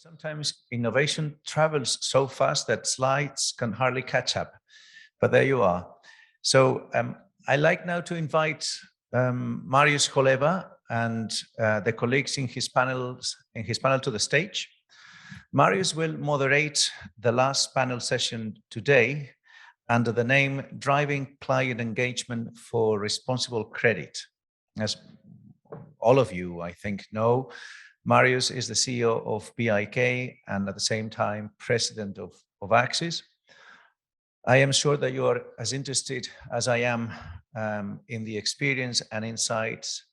Sometimes innovation travels so fast that slides can hardly catch up. But there you are. So I'd like now to invite Mariusz Cholewa and the colleagues in his panel to the stage. Mariusz will moderate the last panel session today under the name Driving Client Engagement for Responsible Credit. As all of you, I think, know, Mariusz is the CEO of BIK and at the same time president of ACCIS. I am sure that you are as interested as I am in the experience and insights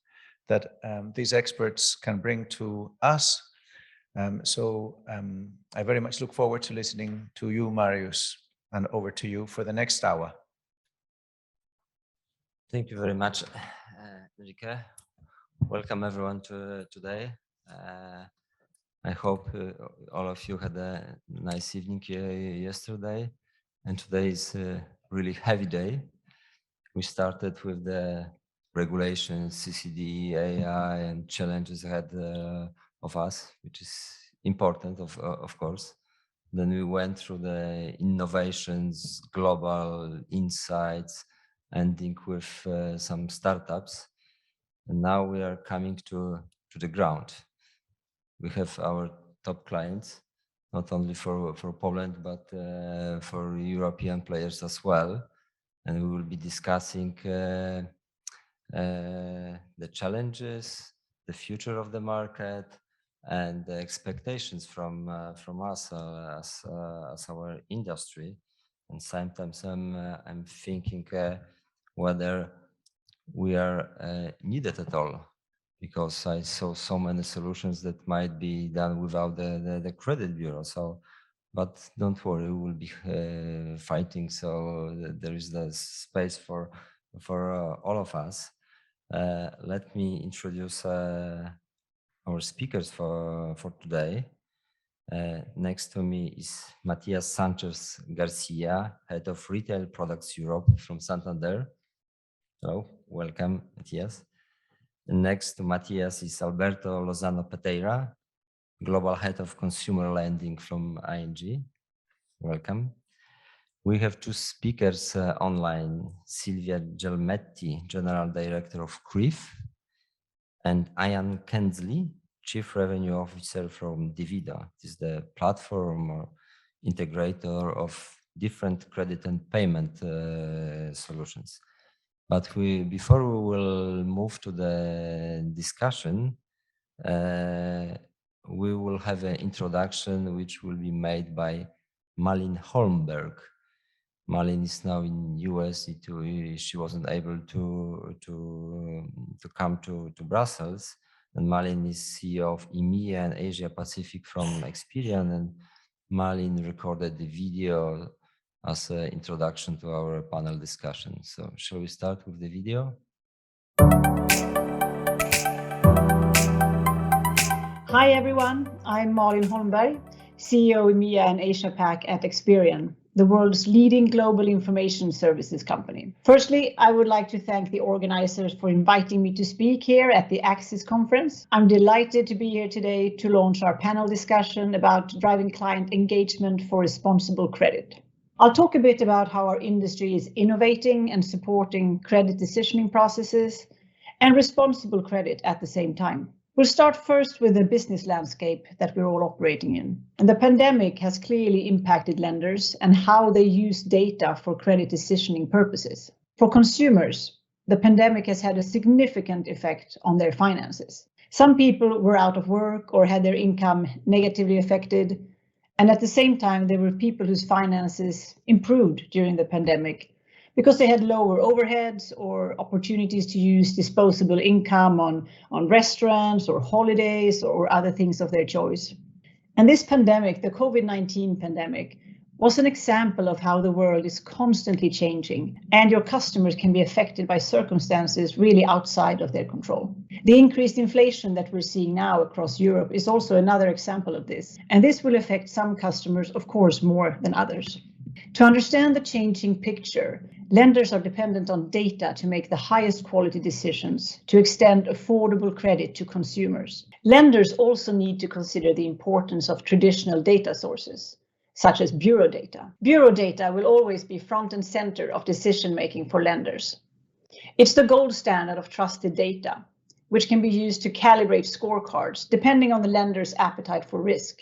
that these experts can bring to us. I very much look forward to listening to you, Mariusz, and over to you for the next hour. Thank you very much, Enrique. Welcome everyone to today. I hope all of you had a nice evening yesterday, and today is a really heavy day. We started with the regulations, CCD, AI, and challenges ahead of us, which is important, of course. Then we went through the innovations, global insights, ending with some startups. And now we are coming to the ground. We have our top clients, not only for Poland, but for European players as well. And we will be discussing the challenges, the future of the market, and the expectations from us as our industry. And sometimes I'm thinking whether we are needed at all, because I saw so many solutions that might be done without the credit bureau. But don't worry, we will be fighting. So there is the space for all of us. Let me introduce our speakers for today. Next to me is Matias Sánchez Garcia, Head of Retail Products Europe from Santander. So welcome, Matias. Next to Matias is Alberto Lozano Peteira, Global Head of Consumer Lending from ING. Welcome. We have two speakers online, Silvia Ghielmetti, General Director of CRIF, and Kedzlie, Chief Revenue Officer from Divido. This is the platform or integrator of different credit and payment solutions. But before we will move to the discussion, we will have an introduction which will be made by Malin Holmberg. Malin is now in US. She wasn't able to come to Brussels. And Malin is CEO of EMEA and Asia Pacific from Experian. And Malin recorded the video as an introduction to our panel discussion. So shall we start with the video? Hi everyone, I'm Malin Holmberg, CEO EMEA and Asia Pac at Experian, the world's leading global information services company. Firstly, I would like to thank the organizers for inviting me to speak here at the ACCIS conference. I'm delighted to be here today to launch our panel discussion about driving client engagement for responsible credit. I'll talk a bit about how our industry is innovating and supporting credit decisioning processes and responsible credit at the same time. We'll start first with the business landscape that we're all operating in. And the pandemic has clearly impacted lenders and how they use data for credit decisioning purposes. For consumers, the pandemic has had a significant effect on their finances. Some people were out of work or had their income negatively affected. And at the same time, there were people whose finances improved during the pandemic because they had lower overheads or opportunities to use disposable income on restaurants or holidays or other things of their choice. And this pandemic, the COVID-19 pandemic, was an example of how the world is constantly changing and your customers can be affected by circumstances really outside of their control. The increased inflation that we're seeing now across Europe is also another example of this. And this will affect some customers, of course, more than others. To understand the changing picture, lenders are dependent on data to make the highest quality decisions to extend affordable credit to consumers. Lenders also need to consider the importance of traditional data sources, such as bureau data. Bureau data will always be front and center of decision-making for lenders. It's the gold standard of trusted data, which can be used to calibrate scorecards depending on the lender's appetite for risk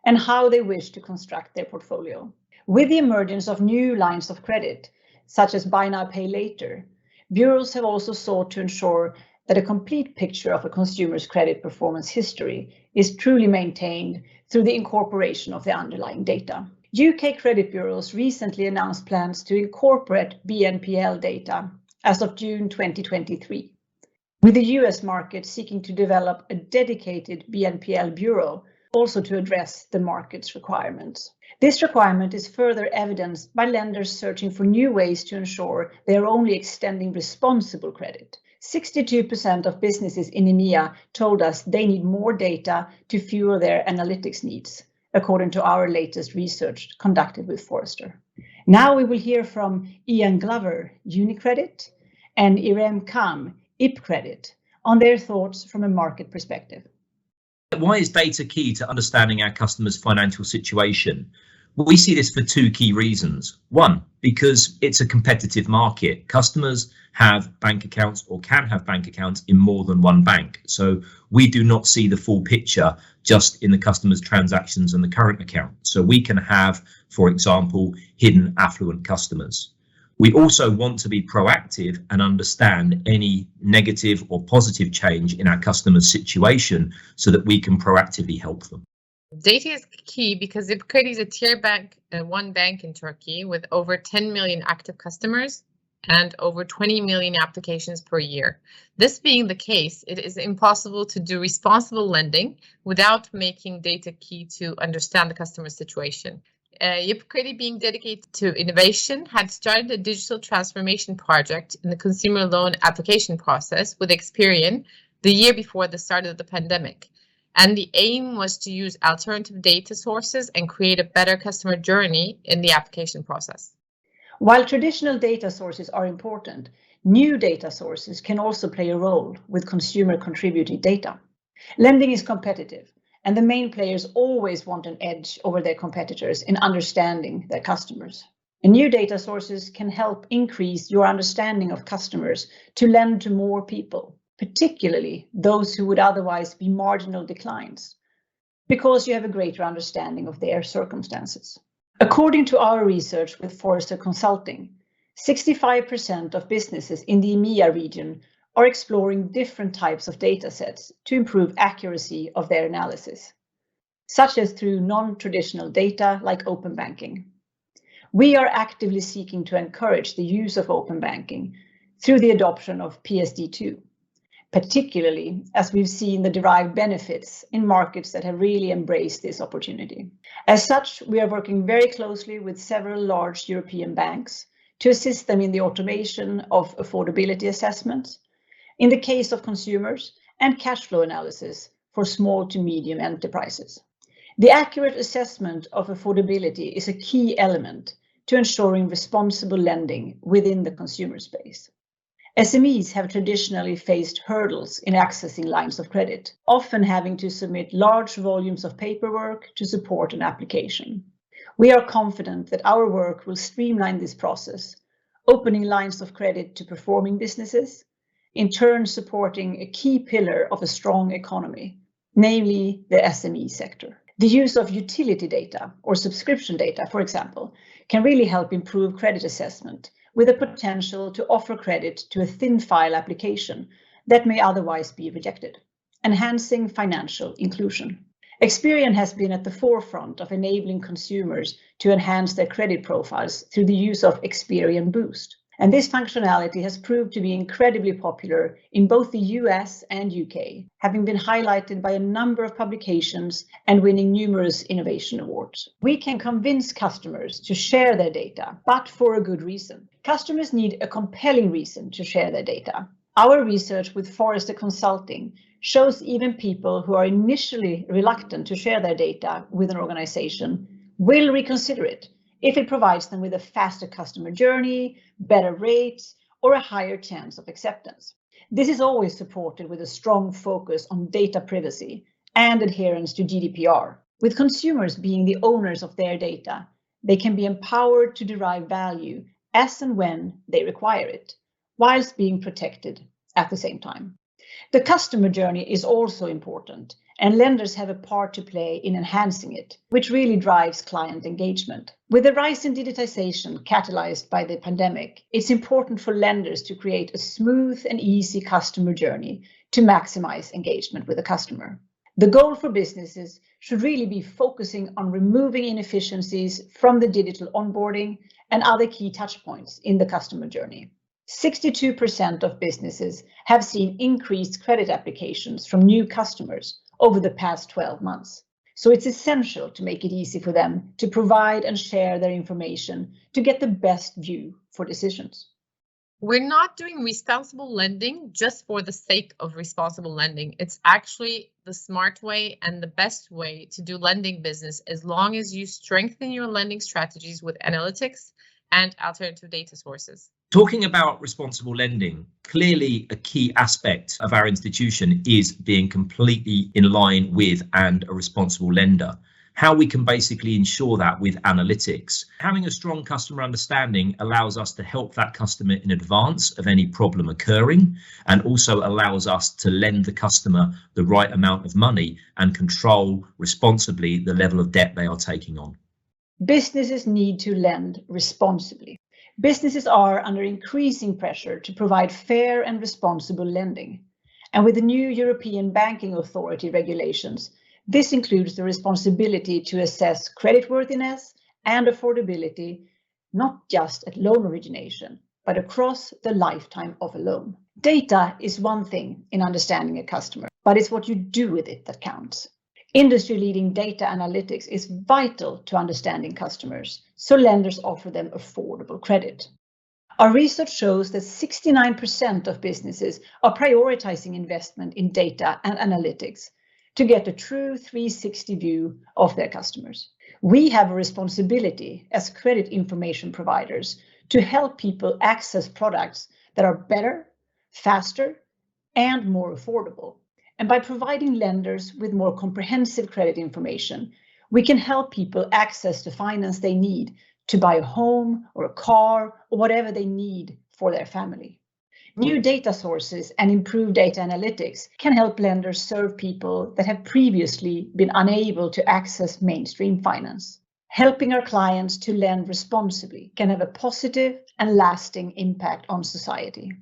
and how they wish to construct their portfolio. With the emergence of new lines of credit, such as buy now, pay later, bureaus have also sought to ensure that a complete picture of a consumer's credit performance history is truly maintained through the incorporation of the underlying data. UK credit bureaus recently announced plans to incorporate BNPL data as of June 2023, with the US market seeking to develop a dedicated BNPL bureau also to address the market's requirements. This requirement is further evidenced by lenders searching for new ways to ensure they are only extending responsible credit. 62% of businesses in EMEA told us they need more data to fuel their analytics needs, according to our latest research conducted with Forrester. Now we will hear from Ian Glover, UniCredit, and Irem Kam, IPCredit, on their thoughts from a market perspective. Why is data key to understanding our customers' financial situation? We see this for two key reasons. One, because it's a competitive market. Customers have bank accounts or can have bank accounts in more than one bank. So we do not see the full picture just in the customer's transactions and the current account. So we can have, for example, hidden affluent customers. We also want to be proactive and understand any negative or positive change in our customer's situation so that we can proactively help them. Data is key because IPCredit is a tier bank, one bank in Turkey with over 10 million active customers and over 20 million applications per year. This being the case, it is impossible to do responsible lending without making data key to understand the customer's situation. IPCredit, being dedicated to innovation, had started a digital transformation project in the consumer loan application process with Experian the year before the start of the pandemic. And the aim was to use alternative data sources and create a better customer journey in the application process. While traditional data sources are important, new data sources can also play a role with consumer contributed data. Lending is competitive, and the main players always want an edge over their competitors in understanding their customers. And new data sources can help increase your understanding of customers to lend to more people, particularly those who would otherwise be marginal declines, because you have a greater understanding of their circumstances. According to our research with Forrester Consulting, 65% of businesses in the EMEA region are exploring different types of data sets to improve accuracy of their analysis, such as through non-traditional data like open banking. We are actively seeking to encourage the use of open banking through the adoption of PSD2, particularly as we've seen the derived benefits in markets that have really embraced this opportunity. As such, we are working very closely with several large European banks to assist them in the automation of affordability assessments, in the case of consumers, and cash flow analysis for small to medium enterprises. The accurate assessment of affordability is a key element to ensuring responsible lending within the consumer space. SMEs have traditionally faced hurdles in accessing lines of credit, often having to submit large volumes of paperwork to support an application. We are confident that our work will streamline this process, opening lines of credit to performing businesses, in turn supporting a key pillar of a strong economy, namely the SME sector. The use of utility data or subscription data, for example, can really help improve credit assessment with the potential to offer credit to a thin file application that may otherwise be rejected, enhancing financial inclusion. Experian has been at the forefront of enabling consumers to enhance their credit profiles through the use of Experian Boost. And this functionality has proved to be incredibly popular in both the US and UK, having been highlighted by a number of publications and winning numerous innovation awards. We can convince customers to share their data, but for a good reason. Customers need a compelling reason to share their data. Our research with Forrester Consulting shows even people who are initially reluctant to share their data with an organization will reconsider it if it provides them with a faster customer journey, better rates, or a higher chance of acceptance. This is always supported with a strong focus on data privacy and adherence to GDPR. With consumers being the owners of their data, they can be empowered to derive value as and when they require it, whilst being protected at the same time. The customer journey is also important, and lenders have a part to play in enhancing it, which really drives client engagement. With the rise in digitization catalyzed by the pandemic, it's important for lenders to create a smooth and easy customer journey to maximize engagement with the customer. The goal for businesses should really be focusing on removing inefficiencies from the digital onboarding and other key touchpoints in the customer journey. 62% of businesses have seen increased credit applications from new customers over the past 12 months. So it's essential to make it easy for them to provide and share their information to get the best view for decisions. We're not doing responsible lending just for the sake of responsible lending. It's actually the smart way and the best way to do lending business, as long as you strengthen your lending strategies with analytics and alternative data sources. Talking about responsible lending, clearly a key aspect of our institution is being completely in line with and a responsible lender. How we can basically ensure that with analytics. Having a strong customer understanding allows us to help that customer in advance of any problem occurring, and also allows us to lend the customer the right amount of money and control responsibly the level of debt they are taking on. Businesses need to lend responsibly. Businesses are under increasing pressure to provide fair and responsible lending. And with the new European Banking Authority regulations, this includes the responsibility to assess creditworthiness and affordability, not just at loan origination, but across the lifetime of a loan. Data is one thing in understanding a customer, but it's what you do with it that counts. Industry-leading data analytics is vital to understanding customers, so lenders offer them affordable credit. Our research shows that 69% of businesses are prioritizing investment in data and analytics to get a true 360 view of their customers. We have a responsibility as credit information providers to help people access products that are better, faster, and more affordable. And by providing lenders with more comprehensive credit information, we can help people access the finance they need to buy a home or a car or whatever they need for their family. New data sources and improved data analytics can help lenders serve people that have previously been unable to access mainstream finance. Helping our clients to lend responsibly can have a positive and lasting impact on society.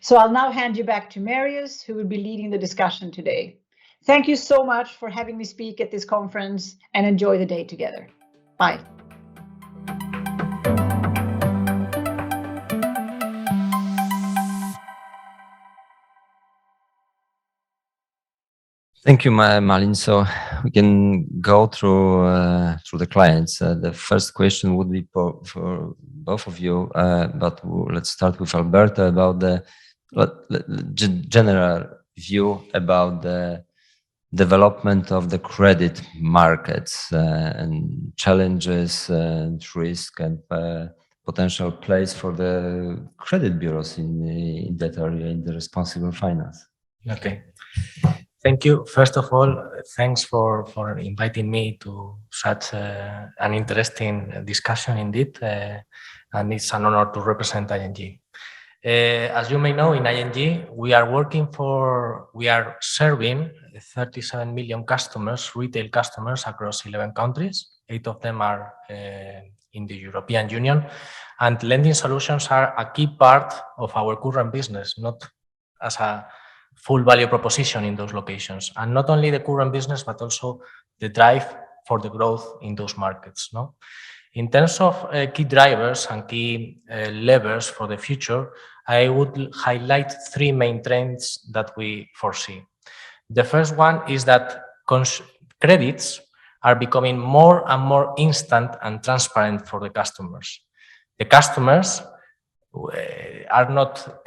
So I'll now hand you back to Mariusz, who will be leading the discussion today. Thank you so much for having me speak at this conference, and enjoy the day together. Bye. Thank you, Malin. So we can go through the clients. The first question would be for both of you, but let's start with Alberto about the general view about the development of the credit markets and challenges and risk and potential place for the credit bureaus in that area, in the responsible finance. Okay. Thank you. First of all, thanks for inviting me to such an interesting discussion indeed, and it's an honor to represent ING. As you may know, in ING, we are serving 37 million customers, retail customers across 11 countries. 8 of them are in the European Union, and lending solutions are a key part of our current business, not as a full value proposition in those locations, and not only the current business, but also the drive for the growth in those markets. No? In terms of key drivers and key levers for the future, I would highlight 3 main trends that we foresee. The first one is that credits are becoming more and more instant and transparent for the customers. The customers are not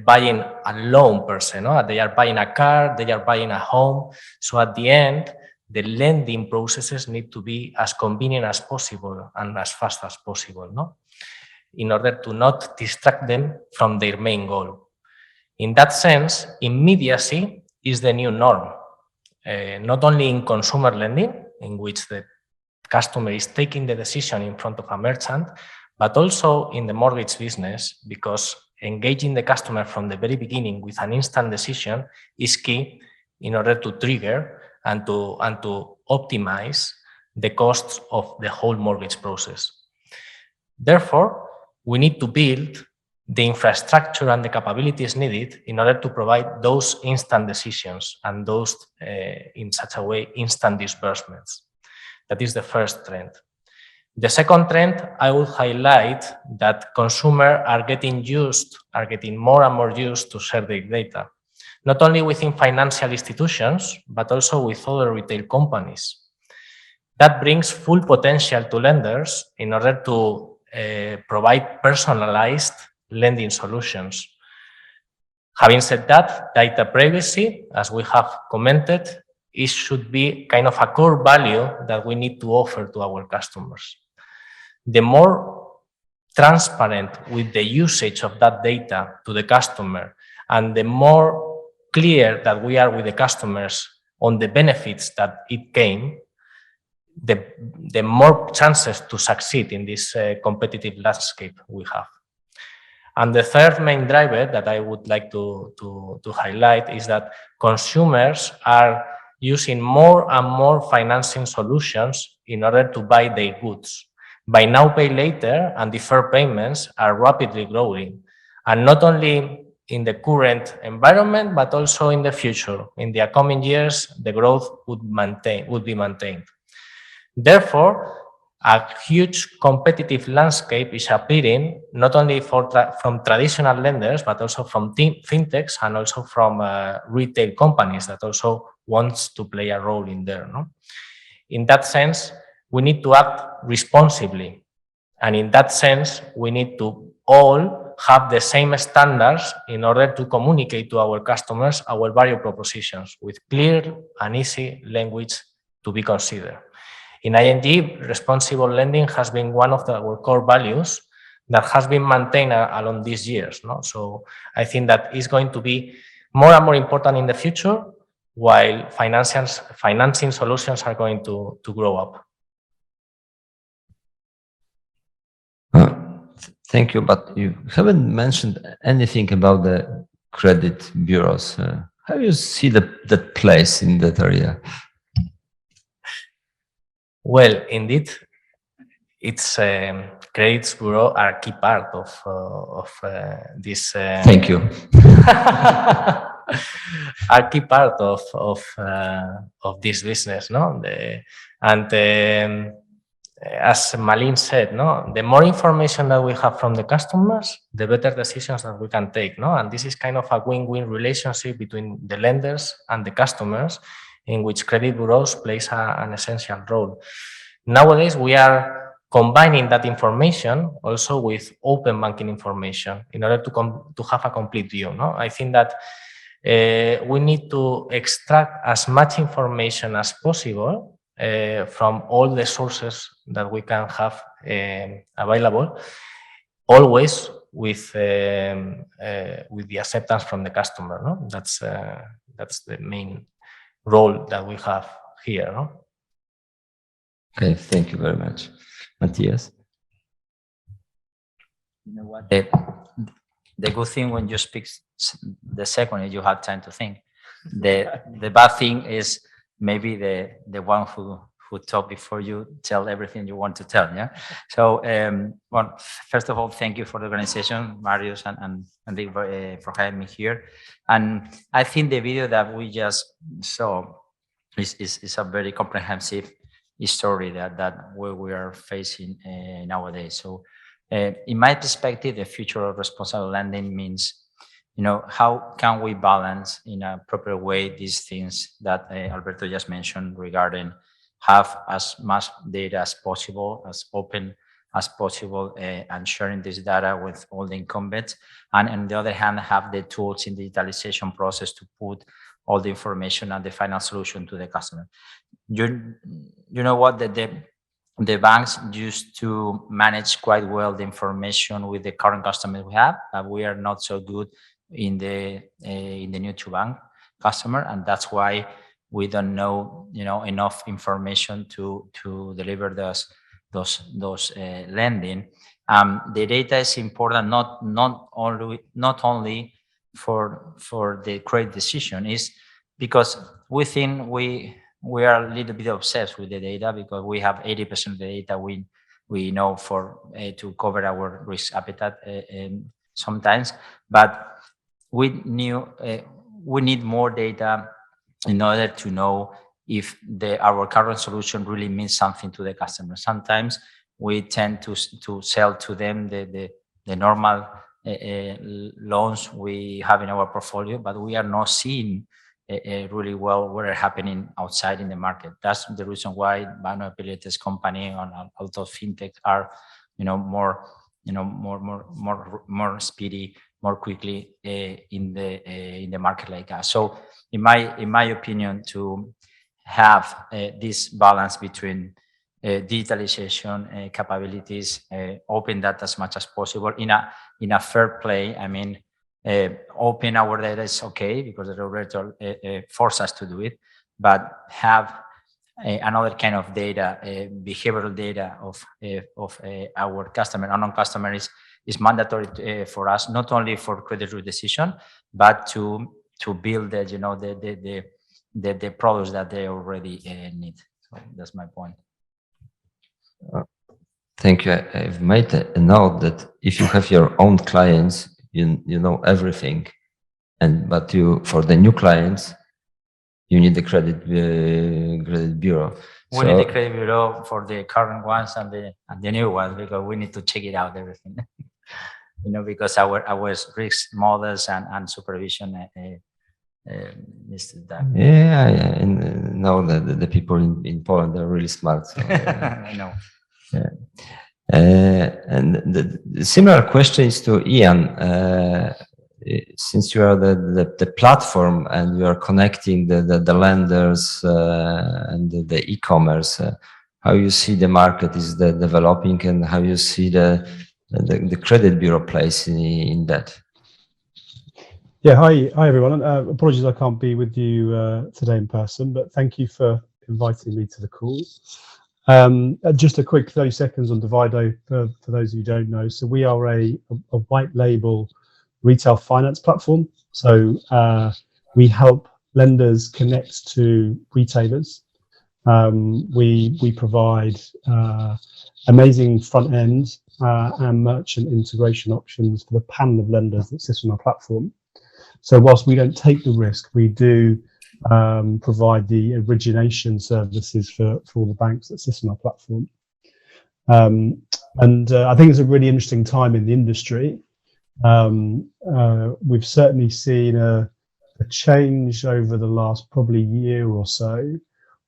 buying a loan per se, no? They are buying a car, they are buying a home. So at the end, the lending processes need to be as convenient as possible and as fast as possible, no? In order to not distract them from their main goal. In that sense, immediacy is the new norm, not only in consumer lending, in which the customer is taking the decision in front of a merchant, but also in the mortgage business, because engaging the customer from the very beginning with an instant decision is key in order to trigger and to optimize the costs of the whole mortgage process. Therefore, we need to build the infrastructure and the capabilities needed in order to provide those instant decisions and those, in such a way, instant disbursements. That is the first trend. The second trend, I would highlight that consumers are getting more and more used to share their data, not only within financial institutions, but also with other retail companies. That brings full potential to lenders in order to provide personalized lending solutions. Having said that, data privacy, as we have commented, it should be kind of a core value that we need to offer to our customers. The more transparent with the usage of that data to the customer, and the more clear that we are with the customers on the benefits that it came, the more chances to succeed in this competitive landscape we have. And the third main driver that I would like to highlight is that consumers are using more and more financing solutions in order to buy their goods. Buy now, pay later and deferred payments are rapidly growing, and not only in the current environment, but also in the future. In the upcoming years, the growth would be maintained. Therefore, a huge competitive landscape is appearing, not only from traditional lenders, but also from fintechs and also from retail companies that also wants to play a role in there. No? In that sense, we need to act responsibly. And in that sense, we need to all have the same standards in order to communicate to our customers our value propositions with clear and easy language to be considered. In ING, responsible lending has been one of our core values that has been maintained along these years. No? So I think that is going to be more and more important in the future, while financing solutions are going to grow up. Thank you, but you haven't mentioned anything about the credit bureaus. How do you see that place in that area? Well, indeed, its credits bureau are a key part of this. Thank you. A key part of this business, no? As Malin said, no, the more information that we have from the customers, the better decisions that we can take, no? And this is kind of a win-win relationship between the lenders and the customers, in which credit bureaus plays an essential role. Nowadays, we are combining that information also with open banking information in order to have a complete view. No? I think that we need to extract as much information as possible from all the sources that we can have available, always with the acceptance from the customer. No? That's the main role that we have here. No? Okay, thank you very much. Matias? You know what? The good thing when you speak the second is you have time to think. The bad thing is maybe the one who talk before you tell everything you want to tell. Yeah. So, well, first of all, thank you for the organization, Mariusz and Vic, for having me here. And I think the video that we just saw is a very comprehensive story that we are facing nowadays. So, in my perspective, the future of responsible lending means, you know, how can we balance in a proper way these things that Alberto just mentioned regarding have as much data as possible, as open as possible, and sharing this data with all the incumbents, and on the other hand, have the tools in the digitalization process to put all the information and the final solution to the customer. you know what, the banks used to manage quite well the information with the current customers we have. We are not so good in the new to bank customer, and that's why we don't know, enough information to deliver those lending. The data is important, not only for the credit decision, is because we think we are a little bit obsessed with the data, because we have 80% of the data we know for to cover our risk appetite sometimes, but we need more data in order to know if our current solution really means something to the customer. Sometimes we tend to sell to them the normal loans we have in our portfolio, but we are not seeing really well what are happening outside in the market. That's the reason why Pilates company and also fintech are, more speedy, more quickly in the market like us. So in my opinion, to have this balance between digitalization capabilities, open data as much as possible in a fair play. I mean, open our data is okay because the regulator force us to do it, but have another kind of data, behavioral data of our customer and non-customer is mandatory for us, not only for credit risk decision, but to build the products that they already need. So that's my point. Thank you. I've made a note that if you have your own clients, you know everything, but for the new clients, you need the credit bureau. We need the credit bureau for the current ones and the new ones, because we need to check it out everything. Because our risk models and supervision needs to done. Yeah, and know that the people in Poland are really smart. So, I know. Yeah. And the similar questions to Ian. Since you are the platform and you are connecting the lenders and the e-commerce, how you see the market is developing, and how you see the credit bureau place in that? Yeah, hi everyone. Apologies I can't be with you today in person, but thank you for inviting me to the call. Just a quick 30 seconds on Divido for those who don't know. So we are a white label retail finance platform. So we help lenders connect to retailers. We provide amazing front end and merchant integration options for the panel of lenders that sit on our platform. So whilst we don't take the risk, we do provide the origination services for all the banks that sit on our platform. And I think it's a really interesting time in the industry. We've certainly seen a change over the last probably year or so,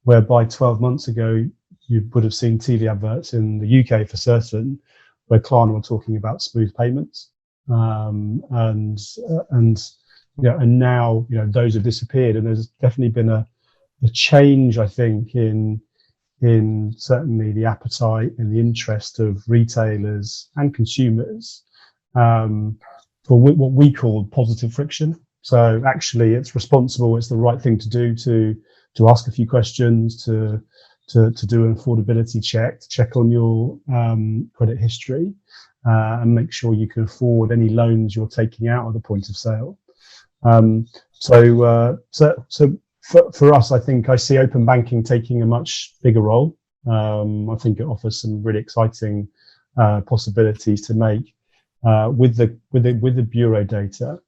whereby 12 months ago, you would have seen TV adverts in the UK for certain, where Klarna were talking about smooth payments. And now, those have disappeared, and there's definitely been a change, I think, in certainly the appetite and the interest of retailers and consumers for what we call positive friction. So actually, it's responsible. It's the right thing to do to ask a few questions, to do an affordability check, to check on your credit history, and make sure you can afford any loans you're taking out at the point of sale. So for us, I think I see open banking taking a much bigger role. I think it offers some really exciting possibilities to make with the bureau data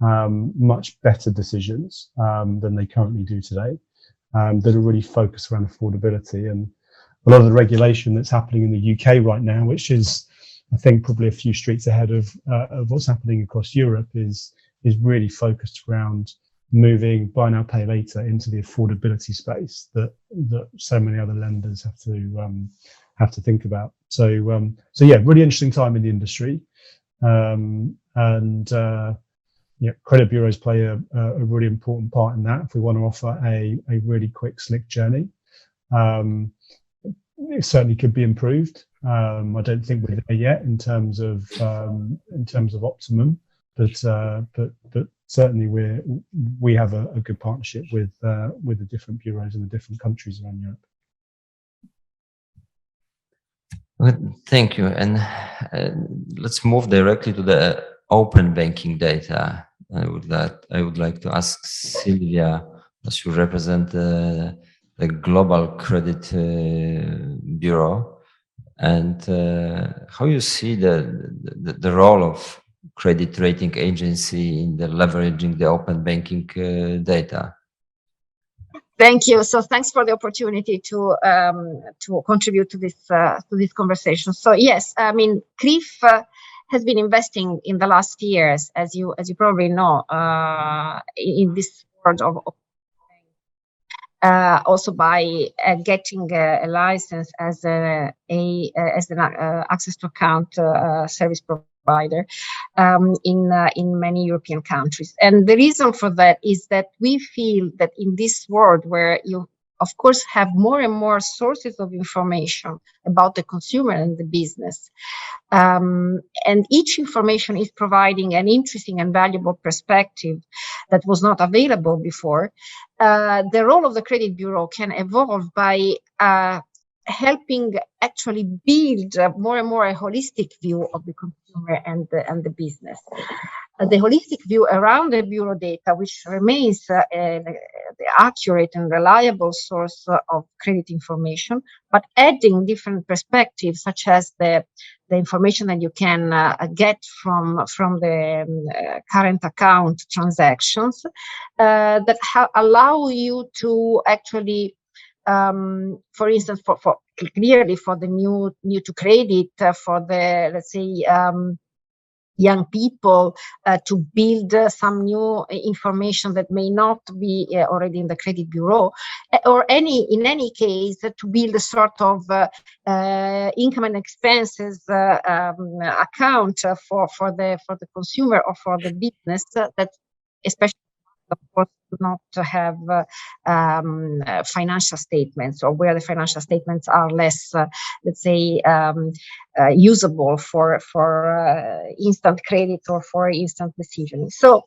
much better decisions than they currently do today, that are really focused around affordability. And a lot of the regulation that's happening in the UK right now, which is, I think, probably a few streets ahead of what's happening across Europe, is really focused around moving buy now, pay later into the affordability space that so many other lenders have to think about. So yeah, really interesting time in the industry, credit bureaus play a really important part in that. If we want to offer a really quick, slick journey, It certainly could be improved. I don't think we're there yet in terms of optimum, but certainly we have a good partnership with the different bureaus in the different countries around Europe. Well, thank you. And let's move directly to the open banking data. I would like to ask Silvia, as you represent the Global Credit Bureau, and how you see the role of credit rating agency in the leveraging the open banking data. Thank you. So thanks for the opportunity to contribute to this conversation. So yes, I mean, CRIF has been investing in the last years, as you probably know, in this world of also by getting a license as an access to account service provider in many European countries. And the reason for that is that we feel that in this world where you of course have more and more sources of information about the consumer and the business, and each information is providing an interesting and valuable perspective that was not available before, the role of the credit bureau can evolve by helping actually build more and more a holistic view of the consumer and the business. The holistic view around the bureau data, which remains the accurate and reliable source of credit information, but adding different perspectives, such as the information that you can get from the current account transactions that allow you to actually, for instance, for clearly for the new to credit, for the, let's say, young people, to build some new information that may not be already in the credit bureau, or in any case to build a sort of income and expenses account for the consumer or for the business that especially of course not to have financial statements, or where the financial statements are less, let's say, usable for instant credit or for instant decisioning. So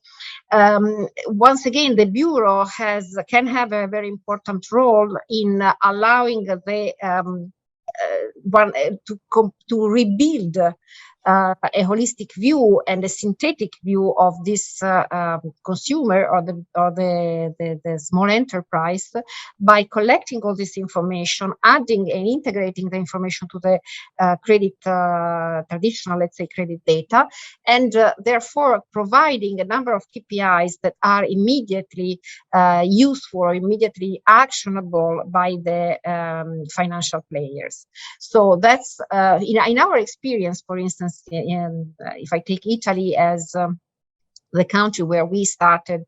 once again, the bureau can have a very important role in allowing the to rebuild a holistic view and a synthetic view of this consumer or the small enterprise by collecting all this information, adding and integrating the information to the credit traditional, let's say, credit data, and therefore providing a number of KPIs that are immediately useful or immediately actionable by the financial players. So that's in our experience, for instance, if I take Italy as the country where we started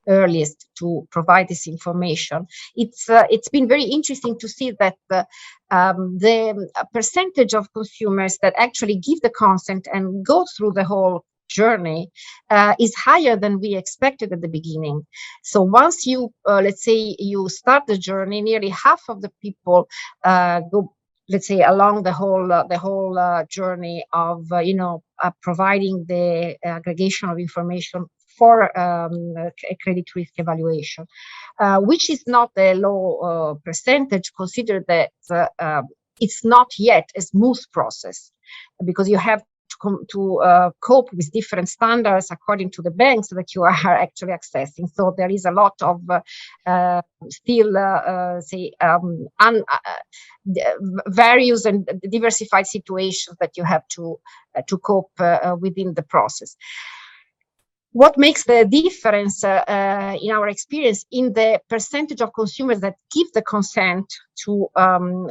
earliest to provide this information, it's been very interesting to see that the percentage of consumers that actually give the consent and go through the whole journey is higher than we expected at the beginning. So once you, let's say, you start the journey, nearly half of the people go, let's say, along the whole journey of providing the aggregation of information for a credit risk evaluation, which is not a low percentage. Consider that it's not yet a smooth process, because you have to cope with different standards according to the banks that you are actually accessing. So there is a lot of still, say, various and diversified situations that you have to cope within the process. What makes the difference in our experience in the percentage of consumers that give the consent to,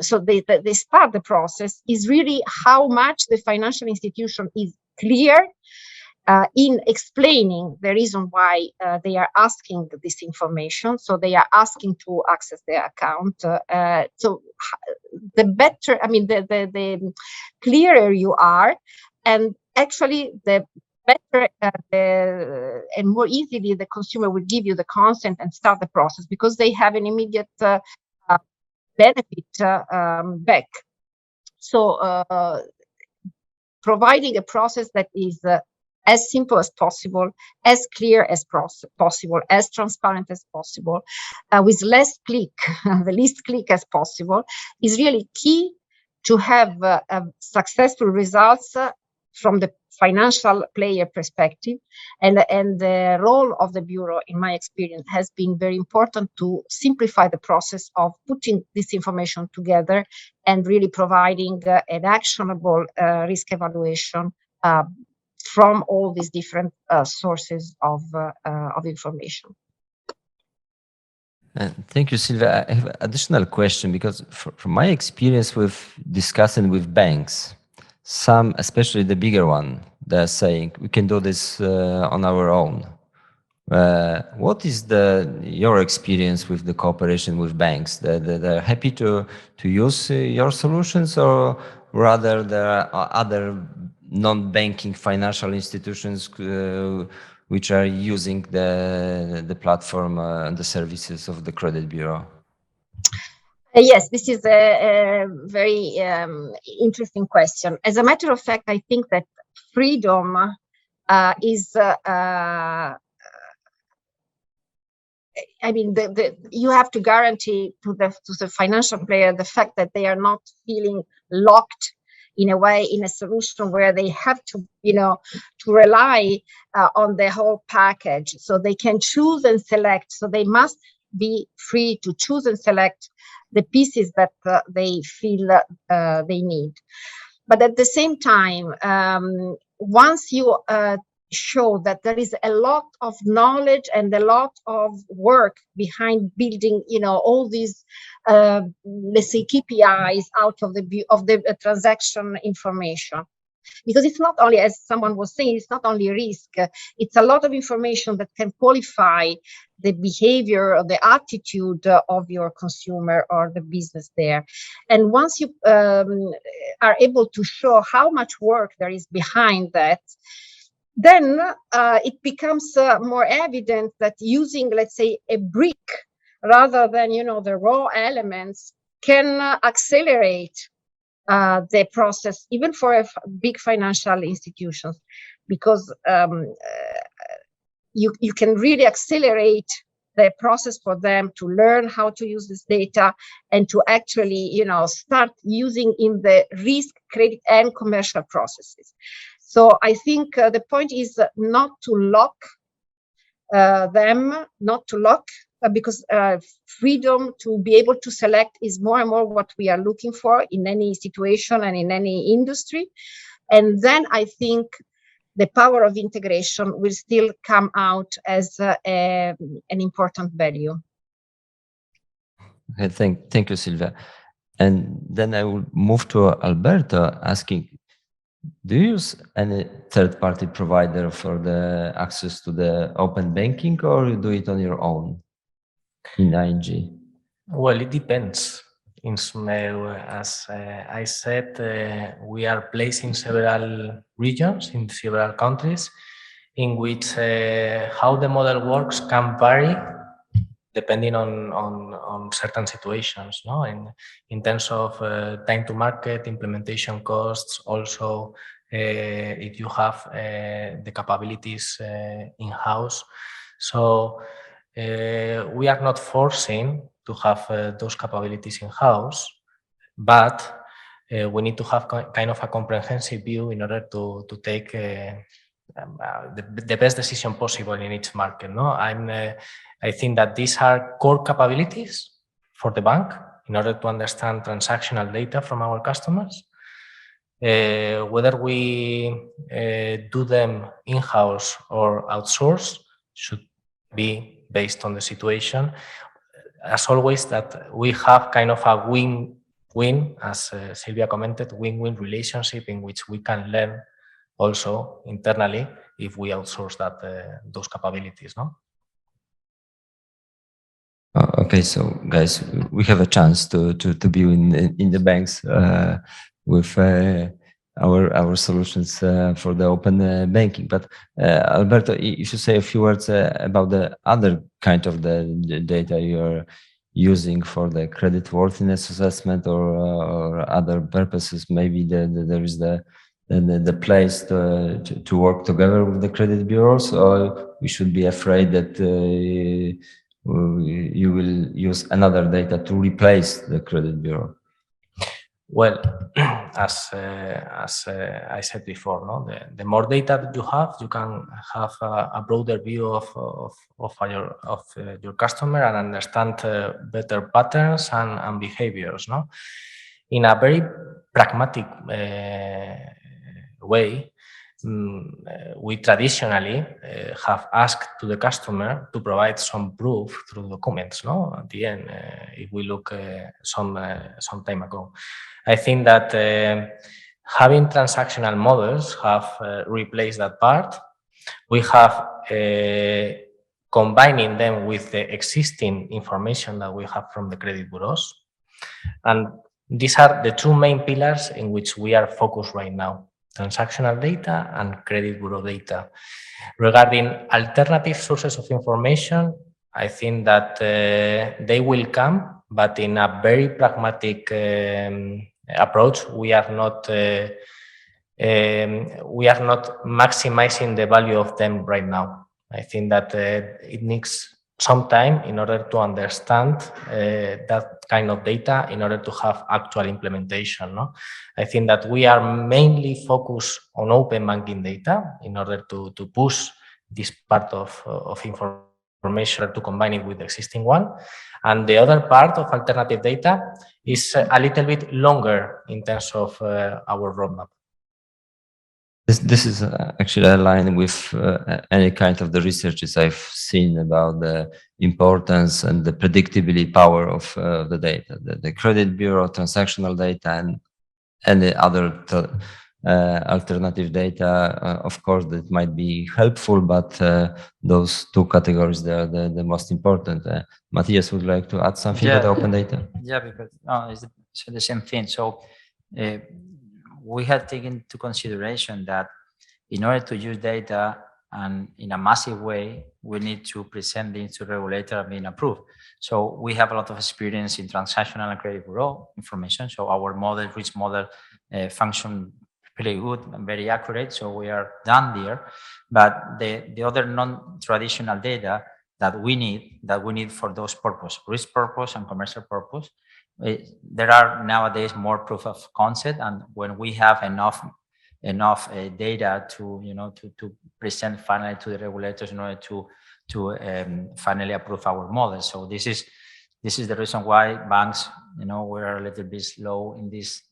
so they start the process, is really how much the financial institution is clear in explaining the reason why they are asking this information. So they are asking to access their account. So the better, I mean, the clearer you are, and actually the better and more easily the consumer will give you the consent and start the process, because they have an immediate benefit back. So providing a process that is as simple as possible, as clear as possible, as transparent as possible, with less click, the least click as possible, is really key to have successful results from the financial player perspective. And the role of the Bureau, in my experience, has been very important to simplify the process of putting this information together and really providing an actionable risk evaluation from all these different sources of information. Thank you, Silvia. I have an additional question, because from my experience with discussing with banks, some, especially the bigger one, they're saying we can do this on our own. What is your experience with the cooperation with banks? They're happy to use your solutions, or rather there are other non-banking financial institutions which are using the platform and the services of the Credit Bureau? Yes, this is a very interesting question. As a matter of fact, I think that freedom is, I mean, you have to guarantee to the financial player the fact that they are not feeling locked in a way in a solution where they have to, to rely on the whole package. So they can choose and select. So they must be free to choose and select the pieces that they feel they need. But at the same time, once you show that there is a lot of knowledge and a lot of work behind building, all these, let's say, KPIs out of the transaction information. Because it's not only, as someone was saying, it's not only risk, it's a lot of information that can qualify the behavior or the attitude of your consumer or the business there. And once you are able to show how much work there is behind that, then it becomes more evident that using, let's say, a brick rather than, the raw elements can accelerate the process, even for big financial institutions, because you can really accelerate the process for them to learn how to use this data and to actually, start using in the risk, credit, and commercial processes. So I think the point is not to lock them, because freedom to be able to select is more and more what we are looking for in any situation and in any industry. And then I think the power of integration will still come out as an important value. Okay, thank you, Silvia. And then I will move to Alberto, asking, do you use any third-party provider for the access to the open banking, or you do it on your own in ING? Well, it depends. As I said, we are placed in several regions, in several countries, in which how the model works can vary depending on certain situations, no? In terms of time to market, implementation costs, also if you have the capabilities in-house. So we are not forcing to have those capabilities in-house, but we need to have kind of a comprehensive view in order to take the best decision possible in each market. No, I think that these are core capabilities for the bank in order to understand transactional data from our customers. Whether we do them in-house or outsource should be based on the situation. As always, that we have kind of a win-win, as Silvia commented, win-win relationship in which we can learn also internally if we outsource those capabilities, no? Okay, so guys, we have a chance to be in the banks with our solutions for the open banking. But Alberto, if you say a few words about the other kind of the data using for the creditworthiness assessment or other purposes, maybe there is the place to work together with the credit bureaus, or we should be afraid that you will use another data to replace the credit bureau? Well, as I said before, no, the more data that you have, you can have a broader view of your customer and understand better patterns and behaviors. No, in a very pragmatic way, we traditionally have asked to the customer to provide some proof through documents. No, at the end, if we look some time ago, I think that having transactional models have replaced that part. We have combining them with the existing information that we have from the credit bureaus, and these are the two main pillars in which we are focused right now: transactional data and credit bureau data. Regarding alternative sources of information, I think that they will come, but in a very pragmatic approach. We are not maximizing the value of them right now. I think that it needs some time in order to understand that kind of data in order to have actual implementation. No? I think that we are mainly focused on open banking data in order to push this part of information to combine it with the existing one. And the other part of alternative data is a little bit longer in terms of our roadmap. This is actually aligned with any kind of the researches I've seen about the importance and the predictability power of the data, the credit bureau, transactional data, and any other alternative data. Of course, that might be helpful, but those two categories, they are the most important. Matias would like to add something about open data? Yeah, because it's the same thing. So we have taken into consideration that in order to use data and in a massive way, we need to present it to the regulator and being approved. So we have a lot of experience in transactional and credit bureau information. So our model, risk model, function pretty good and very accurate. So we are done there. But the other non-traditional data that we need for those purposes, risk purpose and commercial purpose, there are nowadays more proof of concept, and when we have enough data to present finally to the regulators in order to finally approve our model. So this is the reason why banks, we're a little bit slow in this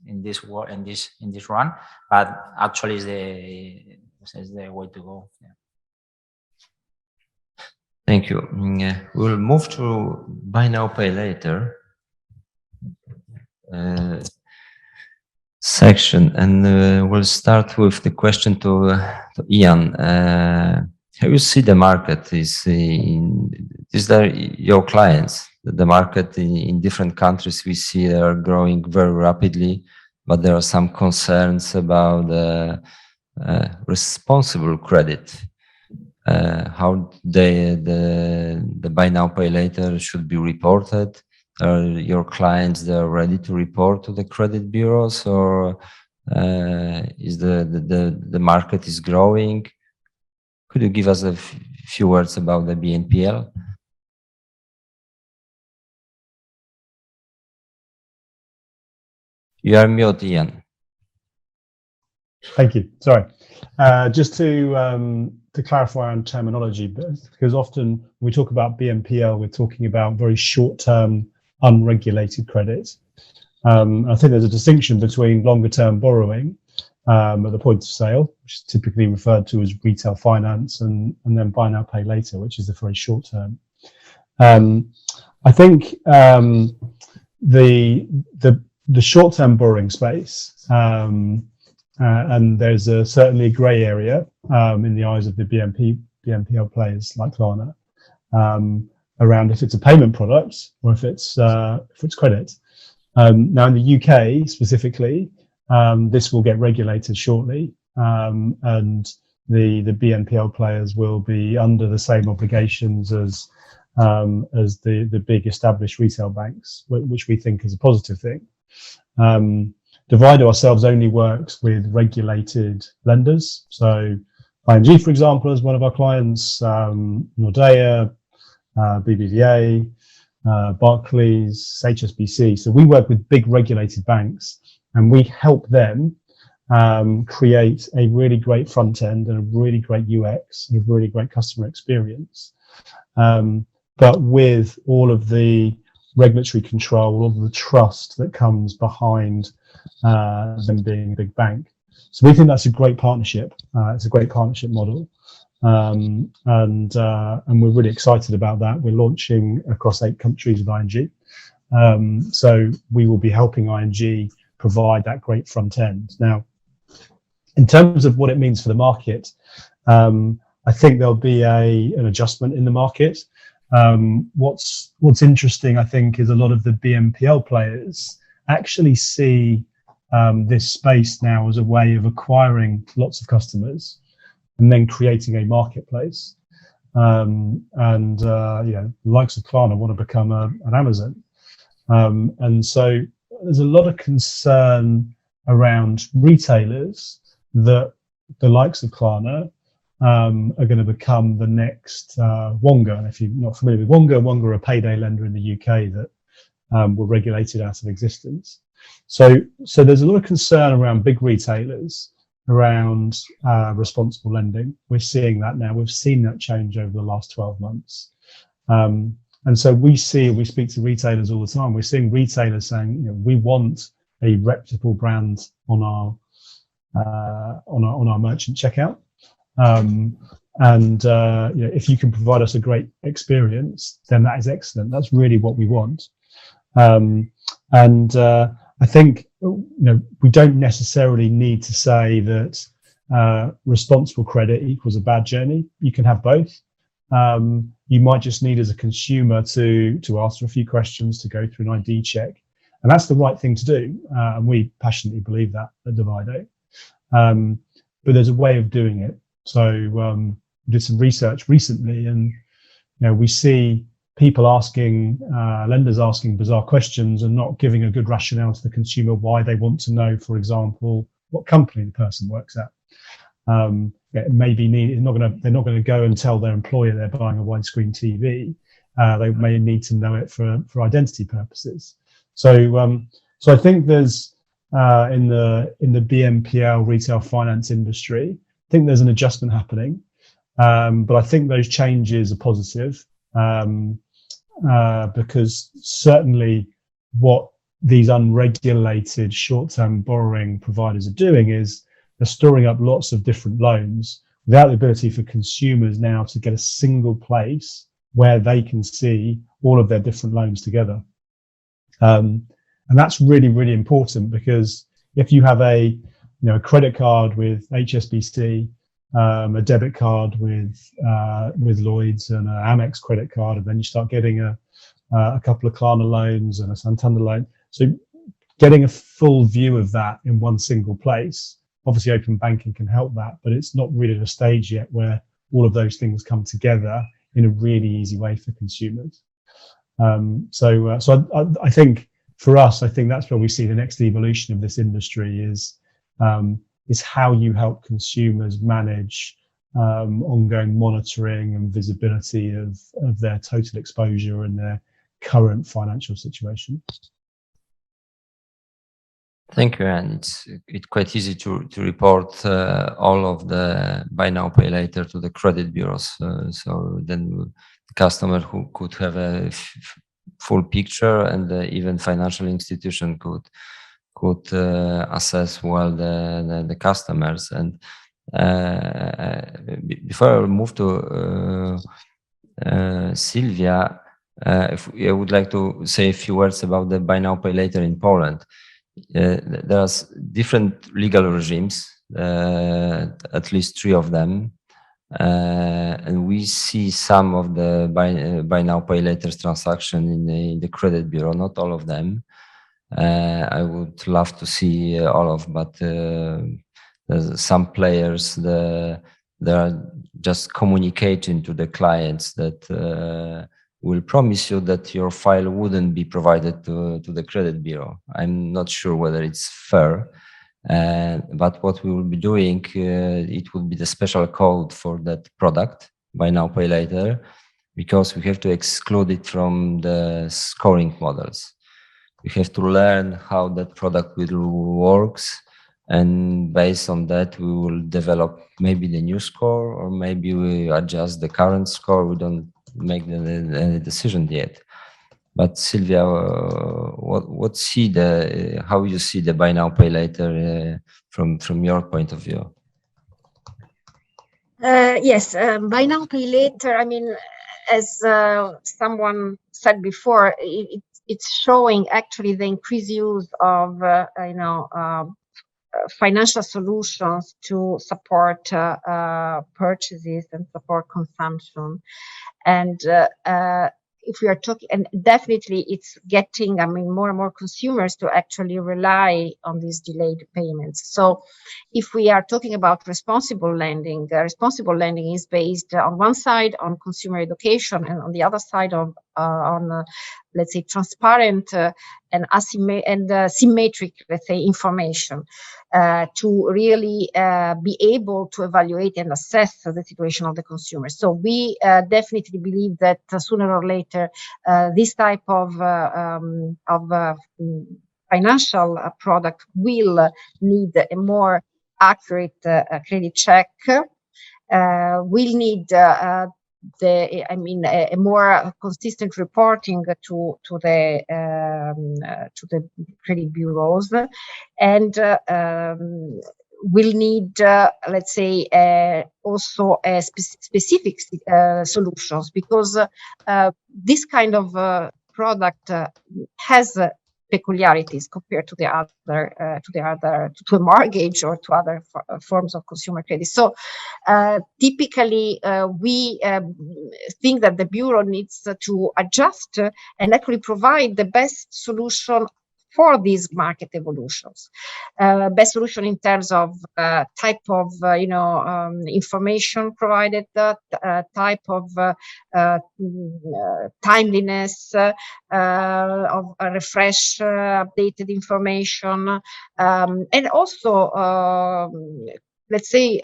run, but actually is the way to go. Yeah. Thank you. We'll move to buy now, pay later section, and we'll start with the question to Ian. How you see the market? Is there your clients? The market in different countries we see they are growing very rapidly, but there are some concerns about responsible credit. How the buy now, pay later should be reported. Are your clients they're ready to report to the credit bureaus, or is the market is growing? Could you give us a few words about the BNPL? You are mute, Ian. Thank you. Sorry. Just to clarify on terminology, because often when we talk about BNPL, we're talking about very short-term, unregulated credit. I think there's a distinction between longer-term borrowing at the point of sale, which is typically referred to as retail finance, and then buy now, pay later, which is the very short term. I think the short-term borrowing space, and there's certainly a grey area in the eyes of the BNPL players like Klarna, around if it's a payment product or if it's credit. Now in the UK specifically, this will get regulated shortly, and the BNPL players will be under the same obligations as as the big established retail banks, which we think is a positive thing. Divido ourselves only works with regulated lenders. So ING, for example, is one of our clients, Nordea, BBVA, Barclays, HSBC. So we work with big regulated banks, and we help them create a really great front end and a really great UX and a really great customer experience. But with all of the regulatory control, all of the trust that comes behind them being a big bank. So we think that's a great partnership. It's a great partnership model. And we're really excited about that. We're launching across 8 countries with ING. So we will be helping ING provide that great front end. Now, in terms of what it means for the market, I think there'll be an adjustment in the market. What's interesting, I think, is a lot of the BNPL players actually see this space now as a way of acquiring lots of customers and then creating a marketplace. The likes of Klarna want to become an Amazon. And so there's a lot of concern around retailers that the likes of Klarna are going to become the next Wonga. And if you're not familiar with Wonga are a payday lender in the UK that were regulated out of existence. So there's a lot of concern around big retailers around responsible lending. We're seeing that now. We've seen that change over the last 12 months. And so we speak to retailers all the time. We're seeing retailers saying, we want a reputable brand on our merchant checkout. If you can provide us a great experience, then that is excellent. That's really what we want. I think we don't necessarily need to say that responsible credit equals a bad journey. You can have both. You might just need, as a consumer, to answer a few questions, to go through an ID check, and that's the right thing to do. And we passionately believe that at Divido. But there's a way of doing it. So we did some research recently, and we see people asking, lenders asking bizarre questions and not giving a good rationale to the consumer why they want to know, for example, what company the person works at. It may be they're not going to go and tell their employer they're buying a widescreen TV. They may need to know it for identity purposes. So I think there's in the BNPL retail finance industry, I think there's an adjustment happening, but I think those changes are positive. Because certainly what these unregulated short-term borrowing providers are doing is they're storing up lots of different loans without the ability for consumers now to get a single place where they can see all of their different loans together. And that's really, really important, because if you have a credit card with HSBC, a debit card with Lloyds, and an Amex credit card, and then you start getting a couple of Klarna loans and a Santander loan. So getting a full view of that in one single place, obviously open banking can help that, but it's not really at a stage yet where all of those things come together in a really easy way for consumers. So I think for us, I think that's where we see the next evolution of this industry is how you help consumers manage ongoing monitoring and visibility of their total exposure and their current financial situation. Thank you. And it's quite easy to report all of the buy now, pay later to the credit bureaus. So then the customer who could have a full picture, and even financial institution could assess well the customers. And before I move to Silvia, I would like to say a few words about the buy now, pay later in Poland. There's different legal regimes, at least 3 of them, and we see some of the buy now, pay later transaction in the credit bureau, not all of them. I would love to see all of, but there's some players that are just communicating to the clients that will promise you that your file wouldn't be provided to the credit bureau. I'm not sure whether it's fair, but what we will be doing, it will be the special code for that product, buy now, pay later, because we have to exclude it from the scoring models. We have to learn how that product works, and based on that, we will develop maybe the new score, or maybe we adjust the current score. We don't make any decision yet. But Silvia, how you see the buy now, pay later from your point of view? Yes, buy now, pay later. I mean, as someone said before, it's showing actually the increased use of financial solutions to support purchases and support consumption. And if we are talking, and definitely it's getting, I mean, more and more consumers to actually rely on these delayed payments. So if we are talking about responsible lending is based on one side on consumer education, and on the other side on let's say, transparent and symmetric, let's say, information to really be able to evaluate and assess the situation of the consumer. So we definitely believe that sooner or later this type of financial product will need a more accurate credit check. Will need a more consistent reporting to the credit bureaus, and will need, let's say, also specific solutions, because this kind of product has peculiarities compared to the other to a mortgage or to other forms of consumer credit. So typically we think that the bureau needs to adjust and actually provide the best solution for these market evolutions. Best solution in terms of type of information provided, type of timeliness of a refresh, updated information, and also let's say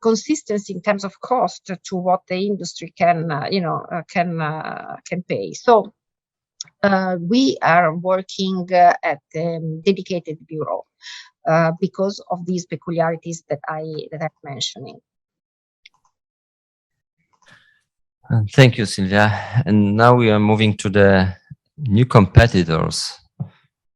consistency in terms of cost to what the industry can pay. So we are working at a dedicated bureau because of these peculiarities that I'm mentioning. Thank you, Silvia. And now we are moving to the new competitors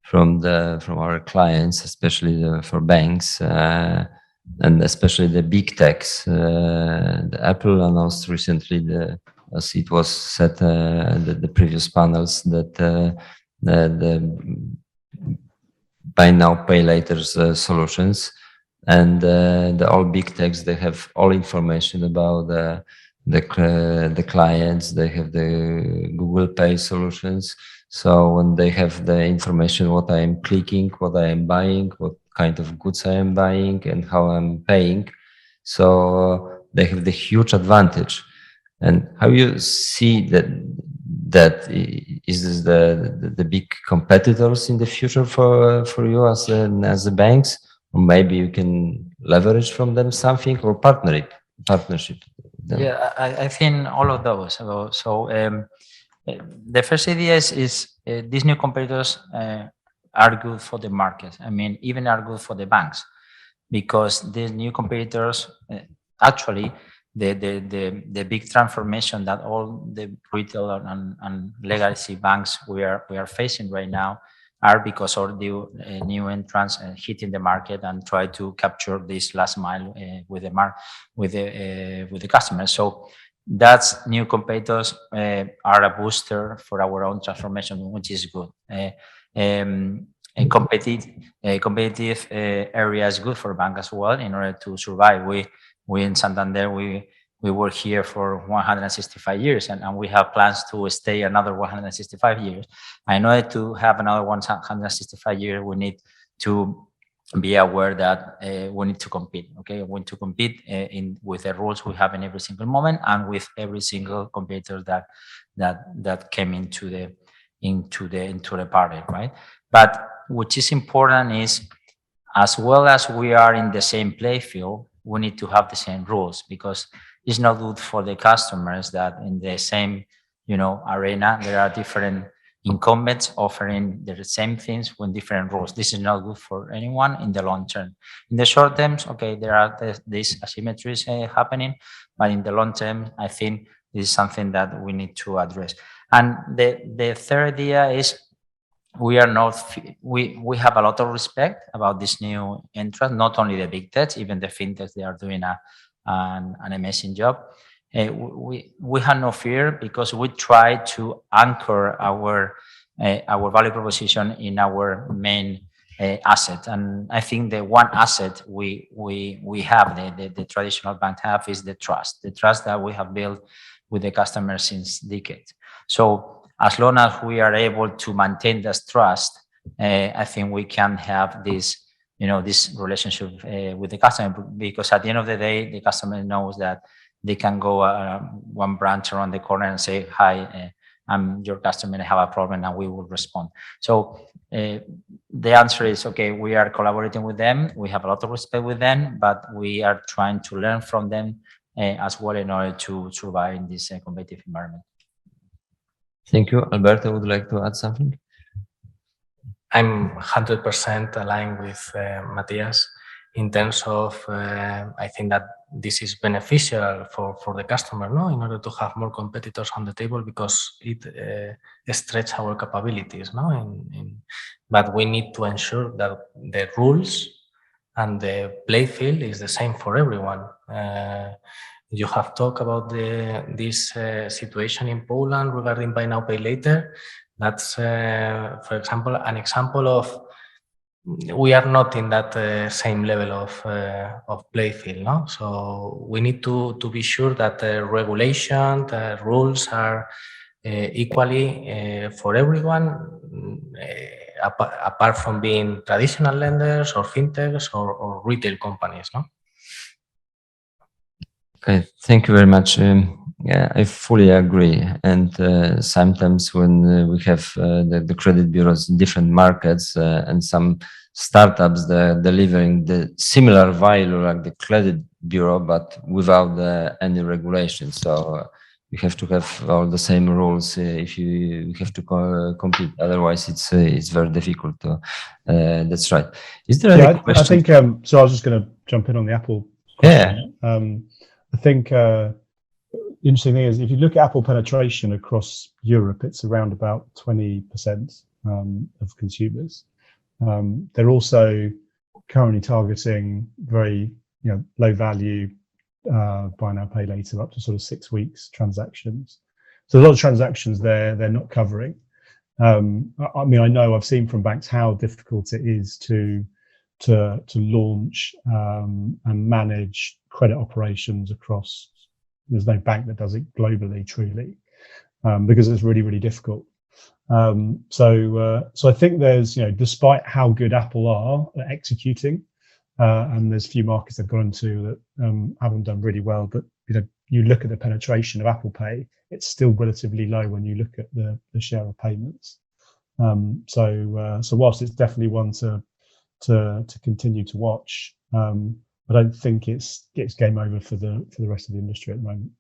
from our clients, especially for banks, and especially the big techs. The Apple announced recently, as it was said the previous panels, that the buy now, pay later solutions, and the all big techs, they have all information about the clients. They have the Google Pay solutions. So when they have the information, what I am clicking, what I am buying, what kind of goods I am buying, and how I'm paying, so they have the huge advantage. And how you see that is this the big competitors in the future for you as the banks, or maybe you can leverage from them something, or partnership. Yeah, I think all of those. So the first idea is these new competitors are good for the market. I mean, even are good for the banks, because these new competitors actually. The big transformation that all the retail and legacy banks we are facing right now are because of the new entrants hitting the market and try to capture this last mile with the customers. So that's new competitors are a booster for our own transformation, which is good. A competitive area is good for bank as well in order to survive. We in Santander, we were here for 165 years, and we have plans to stay another 165 years. In order to have another 165 years, we need to be aware that we need to compete. Okay, we need to compete with the rules we have in every single moment and with every single competitor that came into the party, right? But which is important is, as well as we are in the same play field, we need to have the same rules, because it's not good for the customers that in the same, arena there are different incumbents offering the same things with different rules. This is not good for anyone in the long term. In the short terms, okay, there are these asymmetries happening, but in the long term, I think this is something that we need to address. And the third idea is we have a lot of respect about this new entrant, not only the big techs, even the fintechs, they are doing an amazing job. We have no fear, because we try to anchor our value proposition in our main asset. And I think the one asset we have, the traditional bank have, is the trust that we have built with the customer since decades. So as long as we are able to maintain this trust, I think we can have this, this relationship with the customer, because at the end of the day, the customer knows that they can go one branch around the corner and say, hi, I'm your customer, I have a problem, and we will respond. So the answer is, okay, we are collaborating with them. We have a lot of respect with them, but we are trying to learn from them as well in order to survive in this competitive environment. Thank you. Alberto, would you like to add something? I'm 100% aligned with Matias in terms of, I think that this is beneficial for the customer, no, in order to have more competitors on the table, because it stretches our capabilities, no. But we need to ensure that the rules and the play field is the same for everyone. You have talked about this situation in Poland regarding buy now, pay later. That's, for example, an example of we are not in that same level of play field, no? So we need to be sure that the regulation, the rules are equally for everyone, apart from being traditional lenders or fintechs or retail companies, no? Okay, thank you very much. Yeah, I fully agree. And sometimes when we have the credit bureaus in different markets and some startups that are delivering the similar value like the credit bureau, but without any regulation. So you have to have all the same rules if you have to compete. Otherwise, it's very difficult. That's right. Is there any question? I think so. I was just going to jump in on the Apple question. Yeah. I think the interesting thing is, if you look at Apple penetration across Europe, it's around about 20% of consumers. They're also currently targeting very low value buy now, pay later, up to sort of 6 weeks transactions. So a lot of transactions they're not covering. I mean, I know I've seen from banks how difficult it is to launch and manage credit operations across. There's no bank that does it globally, truly, because it's really, really difficult. So I think there's, despite how good Apple are at executing, and there's a few markets they've gone into that haven't done really well, but you look at the penetration of Apple Pay, it's still relatively low when you look at the share of payments. So whilst it's definitely one to continue to watch, I don't think it's game over for the rest of the industry at the moment.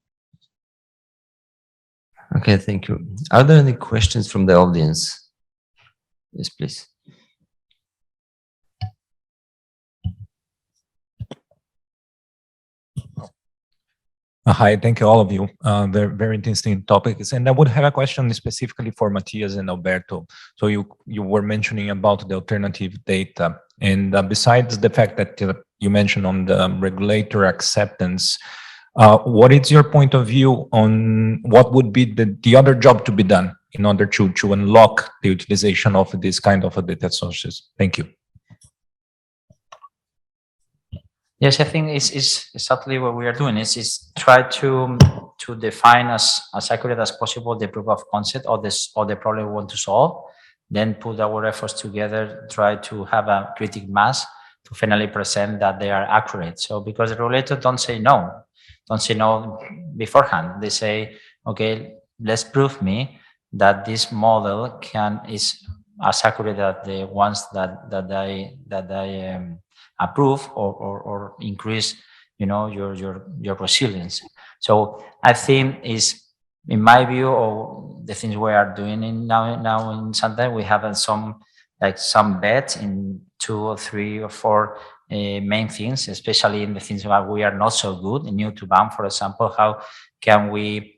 Okay, thank you. Are there any questions from the audience? Yes, please. Hi, thank you all of you. Very, very interesting topics. And I would have a question specifically for Matias and Alberto. So you were mentioning about the alternative data. And besides the fact that you mentioned on the regulator acceptance, what is your point of view on what would be the other job to be done in order to unlock the utilization of this kind of data sources? Thank you. Yes, I think it's exactly what we are doing. Is try to define as accurate as possible the proof of concept or the problem we want to solve. Then put our efforts together, try to have a critical mass to finally present that they are accurate. So because the regulator don't say no beforehand. They say, okay, let's prove me that this model is as accurate as the ones that I approve or increase, your resilience. So I think in my view, or the things we are doing now in Santander, we have some bets in 2 or 3 or 4 main things, especially in the things where we are not so good. In new to bank, for example, how can we,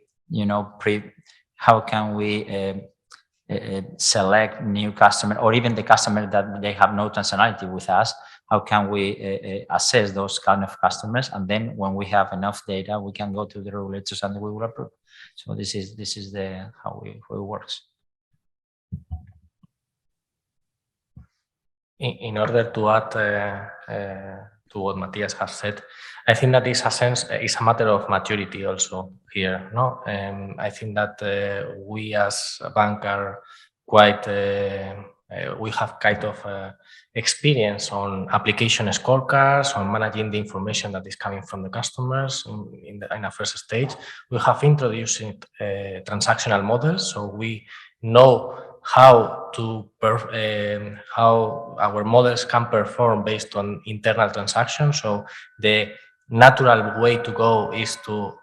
select new customer, or even the customer that they have no transactionality with us? How can we assess those kind of customers? And then when we have enough data, we can go to the regulators and we will approve. So this is how it works. In order to add to what Matias has said, I think that is a matter of maturity also here. No, I think that we as a bank are quite. We have kind of experience on application scorecards, on managing the information that is coming from the customers in a first stage. We have introduced transactional models, so we know how our models can perform based on internal transactions. So the natural way to go is to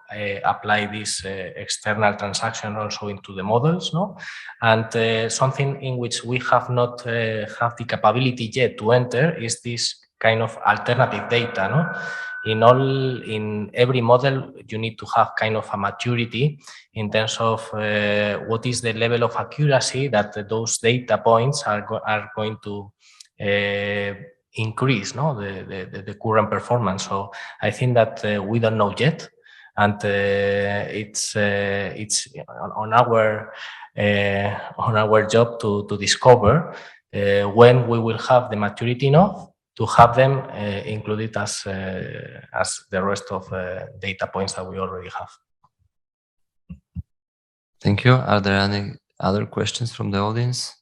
apply this external transaction also into the models, no? And something in which we have not have the capability yet to enter is this kind of alternative data, no? In every model, you need to have kind of a maturity in terms of what is the level of accuracy that those data points are going to increase, no, the current performance. So I think that we don't know yet, and it's on our job to discover when we will have the maturity enough to have them included as the rest of data points that we already have. Thank you. Are there any other questions from the audience?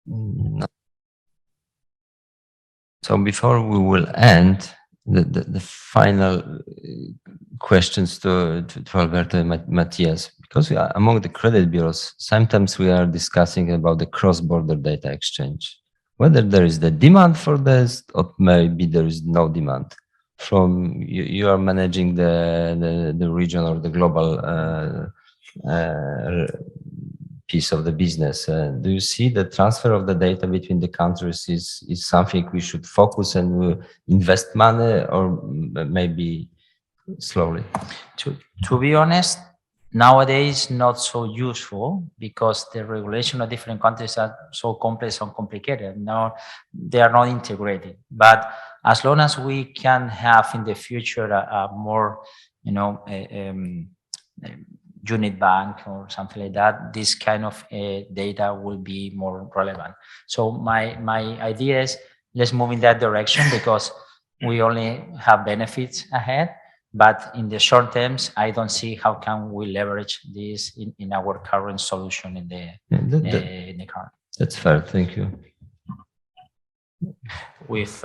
No. So before we will end, the final questions to Alberto and Matias, because among the credit bureaus, sometimes we are discussing about the cross-border data exchange, whether there is the demand for this or maybe there is no demand. From you are managing the region or the global piece of the business. Do you see the transfer of the data between the countries is something we should focus and invest money, or maybe slowly? To be honest, nowadays not so useful, because the regulation of different countries are so complex and complicated. Now they are not integrated. But as long as we can have in the future a more, unit bank or something like that, this kind of data will be more relevant. So my idea is, let's move in that direction, because we only have benefits ahead. But in the short terms, I don't see how can we leverage this in our current solution in the current. That's fair. Thank you. With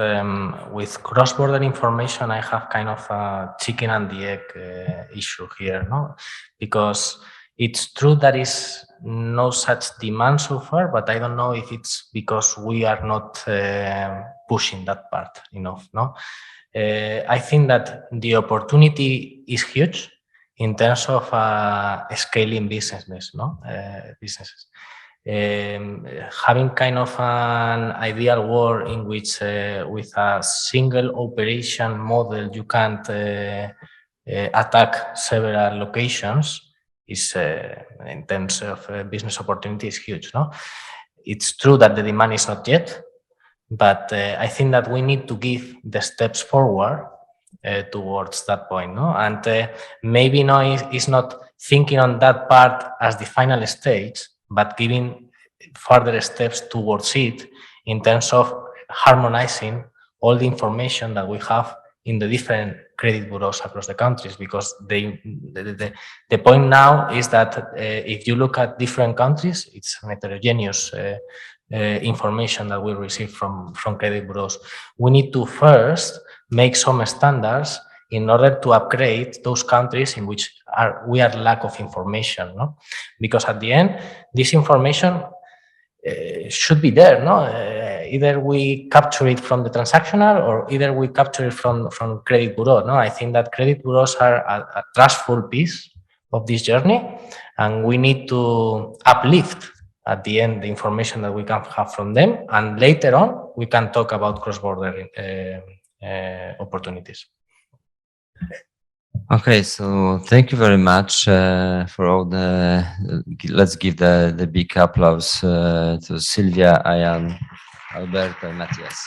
cross-border information, I have kind of a chicken and the egg issue here, no? Because it's true that is no such demand so far, but I don't know if it's because we are not pushing that part enough, no? I think that the opportunity is huge in terms of scaling businesses, no? Businesses. Having kind of an ideal world in which with a single operation model you can't attack several locations is in terms of business opportunity is huge, no? It's true that the demand is not yet, but I think that we need to give the steps forward towards that point, no? And maybe no, it's not thinking on that part as the final stage, but giving further steps towards it in terms of harmonizing all the information that we have in the different credit bureaus across the countries. Because the point now is that if you look at different countries, it's an heterogeneous information that we receive from credit bureaus. We need to first make some standards in order to upgrade those countries in which we are lack of information, no? Because at the end, this information should be there, no? Either we capture it from the transactional or either we capture it from credit bureau, no? I think that credit bureaus are a trustful piece of this journey, and we need to uplift at the end the information that we can have from them, and later on we can talk about cross-border opportunities. Okay, so thank you very much for all the. Let's give the big applause to Silvia, Ian, Alberto, and Matias.